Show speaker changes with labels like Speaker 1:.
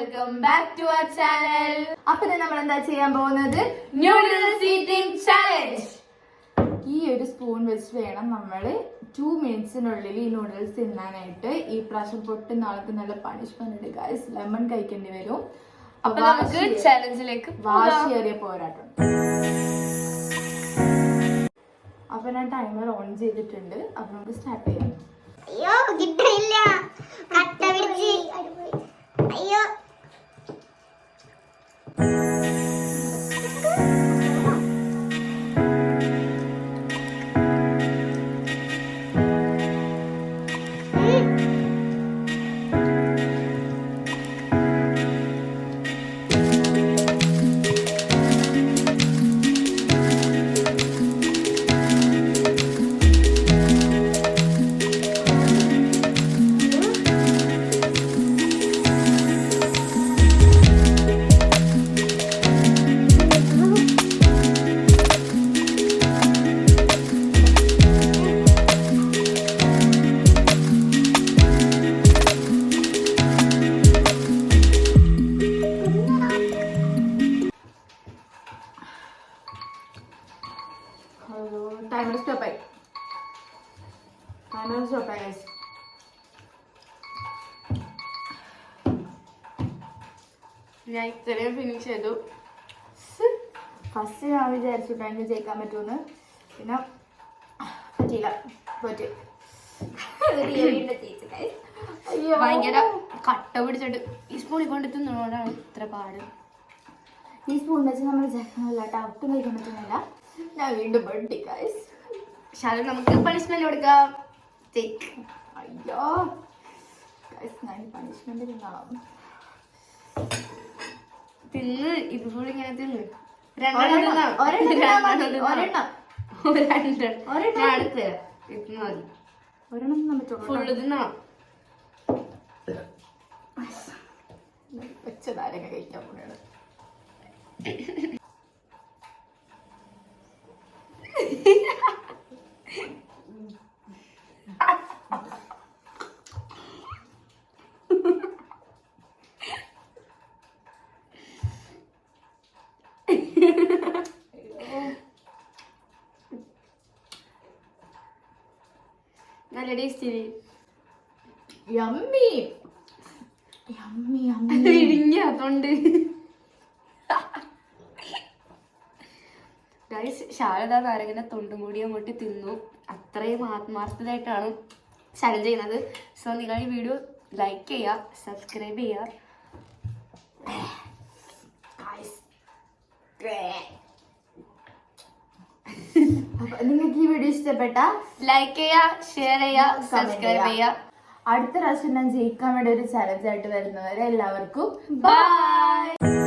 Speaker 1: Welcome back to our channel. അപ്പൊ നമ്മൾ എന്താ ചെയ്യാൻ പോകുന്നത്?
Speaker 2: Noodles eating challenge.
Speaker 1: ഈ ഒരു സ്പൂൺ വെച്ച് വേണം നമ്മൾ 2 മിനിറ്റ്സിനുള്ളിൽ ഈ നൂഡിൽസ് തിന്നാനായിട്ട്. ഈ പ്രാവശ്യം പൊട്ടുന്ന ആൾക്ക് നല്ല പണിഷ്മെന്റ് ഉണ്ട് ഗൈസ്. ലെമൺ കഴിക്കേണ്ടി വരും.
Speaker 2: അപ്പൊ നമുക്ക് ചാലഞ്ചിലേക്ക്
Speaker 1: വാശിയേറിയ പോരാട്ടം. അപ്പൊ ഞാൻ ടൈമർ ഓൺ ചെയ്തിട്ടുണ്ട്. അപ്പൊ നമുക്ക് സ്റ്റാർട്ട് ചെയ്യാം.
Speaker 3: അയ്യോ കിട്ടില്ല, കട്ട പിടിച്ച്. അയ്യോ
Speaker 1: ടൈമർ സ്റ്റോപ്പായി. ടൈമർ സ്റ്റോപ്പായി ഗൈസ്.
Speaker 2: ഞാൻ ഇത്രയും ഫിനിഷ് ചെയ്തു.
Speaker 1: ഫസ്റ്റ് ഞാൻ വിചാരിച്ചു ടൈമിൽ ജയിക്കാൻ പറ്റുമെന്ന്. പിന്നെ പറ്റിയില്ല. പറ്റി. അയ്യോ,
Speaker 2: ഭയങ്കര കട്ട പിടിച്ചിട്ട് ഈ സ്പൂണിൽ കൊണ്ട് തിന്നോടാണ് ഇത്ര പാട്.
Speaker 1: ഈ സ്പൂൺ വെച്ച് നമ്മൾ വിചാരിക്കുന്നില്ല കേട്ടോ. ഒട്ടും കഴിക്കാൻ പറ്റുന്നില്ല. ഞാൻ വീണ്ടും പെട്ടി ഗൈസ്.
Speaker 2: ശാലം നമുക്ക് പണിഷ്മെന്റ് കൊടുക്കാം.
Speaker 1: അയ്യോ ഗൈസ്, ഞാൻ പണിഷ്മെന്റ് തിന്നണം.
Speaker 2: തിന്ന് ഇതുപോലെ ഇങ്ങനെ തിന്ന്.
Speaker 1: ഒരെണ്ണം നമ്മൾ
Speaker 2: ഫുള്ള് തിന്നണം.
Speaker 1: വെച്ചതാരൊക്കെ കഴിക്കാൻ പോണേണ്.
Speaker 2: നല്ല ടേസ്റ്റ്.
Speaker 1: Yummy yummy yummy.
Speaker 2: ഇടിഞ്ഞാത്തോണ്ട് ഗൈസ്, ശാരദ നാരകന്റെ തൊണ്ടും കൂടി അങ്ങോട്ട് തിന്നു. അത്രയും ആത്മാർത്ഥമായിട്ടാണ് ചലഞ്ച് ചെയ്യുന്നത്. സോ നിങ്ങൾ ഈ വീഡിയോ ലൈക്ക് ചെയ്യുക, സബ്സ്ക്രൈബ് ചെയ്യുക.
Speaker 1: നിങ്ങൾക്ക് ഈ വീഡിയോ ഇഷ്ടപ്പെട്ട
Speaker 2: ലൈക്ക് ചെയ്യുക, ഷെയർ ചെയ്യുക, സബ്സ്ക്രൈബ് ചെയ്യുക.
Speaker 1: അടുത്ത പ്രാവശ്യം ഞാൻ ജയിക്കാൻ വേണ്ടി ഒരു ചലഞ്ച് ആയിട്ട് വരുന്നവരെ എല്ലാവർക്കും
Speaker 2: ബൈ.